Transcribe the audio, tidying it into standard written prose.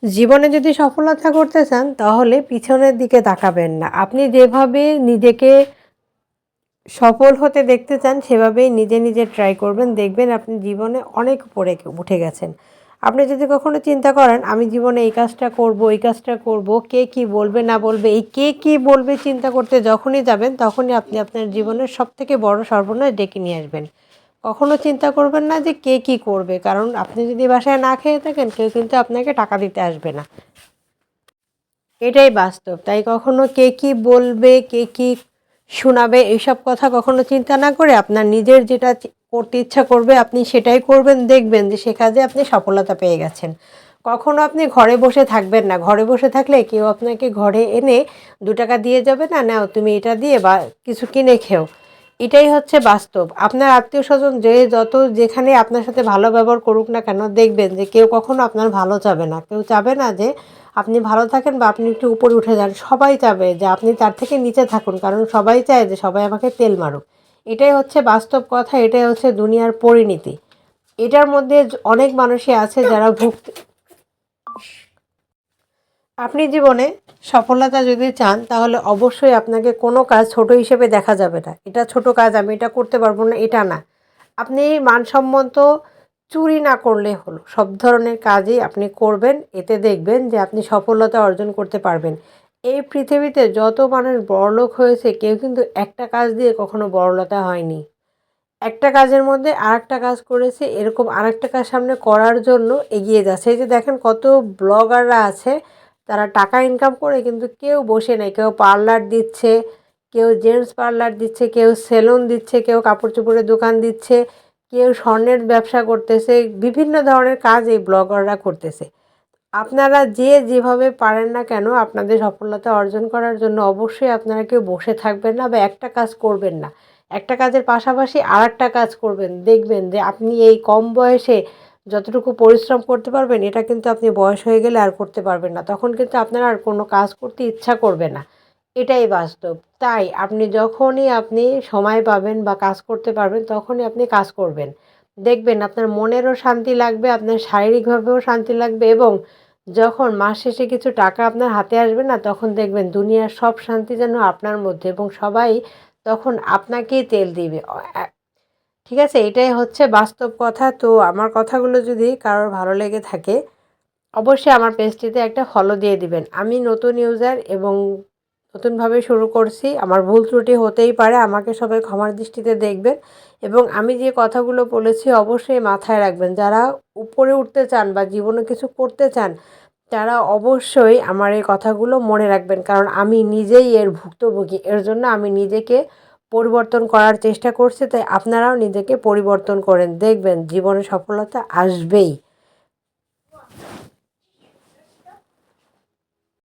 জীবনে যদি সফলতা করতে চান তাহলে পিছনের দিকে তাকাবেন না। আপনি যেভাবে নিজেকে সফল হতে দেখতে চান সেভাবেই নিজে নিজে ট্রাই করবেন। দেখবেন আপনি জীবনে অনেক উপরে উঠে গেছেন। আপনি যদি কখনো চিন্তা করেন আমি জীবনে এই কাজটা করব, এই কাজটা করব, কে কী বলবে না বলবে, এই কে কী বলবে চিন্তা করতে যখনই যাবেন তখনই আপনি আপনার জীবনের সবথেকে বড় সর্বনাশ ডেকে নিয়ে আসবেন। কখনো চিন্তা করবেন না যে কে কী করবে, কারণ আপনি যদি বাসায় না খেয়ে থাকেন কেউ কিন্তু আপনাকে টাকা দিতে আসবে না। এটাই বাস্তব। তাই কখনো কে কী বলবে, কে কী শোনাবে এইসব কথা কখনো চিন্তা না করে আপনার নিজের যেটা করতে ইচ্ছা করবে আপনি সেটাই করবেন। দেখবেন যে সে কাজে আপনি সফলতা পেয়ে গেছেন। কখনো আপনি ঘরে বসে থাকবেন না। ঘরে বসে থাকলে কেউ আপনাকে ঘরে এনে ৳২ দিয়ে যাবে না, নাও তুমি এটা দিয়ে বা কিছু কিনে খেও। এটাই হচ্ছে বাস্তব। আপনার আত্মীয়স্বজন যে যত যেখানে আপনার সাথে ভালো ব্যবহার করুক না কেন, দেখবেন যে কেউ কখনো আপনার ভালো চাবে না। কেউ চাবে না যে আপনি ভালো থাকেন বা আপনি একটু উপরে উঠে যান। সবাই চাবে যে আপনি তার থেকে নিচে থাকুন, কারণ সবাই চায় যে সবাই আমাকে তেল মারুক। এটাই হচ্ছে বাস্তব কথা, এটাই হচ্ছে দুনিয়ার পরিণতি। এটার মধ্যে অনেক মানুষই আছে যারা আপনি জীবনে সফলতা যদি চান তাহলে অবশ্যই আপনাকে কোনো কাজ ছোট হিসেবে দেখা যাবে না। এটা ছোট কাজ, আমি এটা করতে পারবো না, এটা না। আপনি মানসম্মত চুরি না করলে হলো। সব ধরনের কাজই আপনি করবেন, এতে দেখবেন যে আপনি সফলতা অর্জন করতে পারবেন। এই পৃথিবীতে যত মানুষ বড়লোক হয়েছে কেউ কিন্তু একটা কাজ দিয়ে কখনো বড়লোক হয়নি। একটা কাজের মধ্যে আরেকটা কাজ করেছে, এরকম আরেকটা কাজ সামনে করার জন্য এগিয়ে যাচ্ছে। এই যে দেখেন কত ব্লগাররা আছে, তারা টাকা ইনকাম করে কিন্তু কেউ বসে নেই। কেউ পার্লার দিচ্ছে, কেউ জেন্টস পার্লার দিচ্ছে, কেউ সেলুন দিচ্ছে, কেউ কাপড় চোপড়ের দোকান দিচ্ছে, কেউ স্বর্ণের ব্যবসা করতেছে। বিভিন্ন ধরনের কাজ এই ব্লগাররা করতেছে। আপনারা যে যেভাবে পারেন না কেন আপনাদের সফলতা অর্জন করার জন্য অবশ্যই আপনারা কেউ বসে থাকবেন না বা একটা কাজ করবেন না। একটা কাজের পাশাপাশি আরেকটা কাজ করবেন। দেখবেন যে আপনি এই কম বয়সে যতটুকু পরিশ্রম করতে পারবেন এটা কিন্তু আপনি বয়স হয়ে গেলে আর করতে পারবেন না। তখন কিন্তু আপনার আর কোনো কাজ করতে ইচ্ছা করবে না। এটাই বাস্তব। তাই আপনি যখনই সময় পাবেন বা কাজ করতে পারবেন তখনই আপনি কাজ করবেন। দেখবেন আপনার মনেরও শান্তি লাগবে, আপনার শারীরিকভাবেও শান্তি লাগবে, এবং যখন মাস শেষে কিছু টাকা আপনার হাতে আসবে না তখন দেখবেন দুনিয়ার সব শান্তি যেন আপনার মধ্যে, এবং সবাই তখন আপনাকেই তেল দিবে। ঠিক আছে? এটাই হচ্ছে বাস্তব কথা। তো আমার কথাগুলো যদি কারোর ভালো লেগে থাকে অবশ্যই আমার পেজটিতে একটা ফলো দিয়ে দিবেন। আমি নতুন ইউজার এবং নতুনভাবে শুরু করছি। আমার ভুল ত্রুটি হতেই পারে। আমাকে সবাই ক্ষমার দৃষ্টিতে দেখবেন, এবং আমি যে কথাগুলো বলেছি অবশ্যই মাথায় রাখবেন। যারা উপরে উঠতে চান বা জীবনে কিছু করতে চান তারা অবশ্যই আমার এই কথাগুলো মনে রাখবেন। কারণ আমি নিজেই এর ভুক্তভোগী। এর জন্য আমি নিজেকে পরিবর্তন করার চেষ্টা করছি। তাই আপনারাও নিজেকে পরিবর্তন করেন। দেখবেন জীবনে সফলতা আসবেই।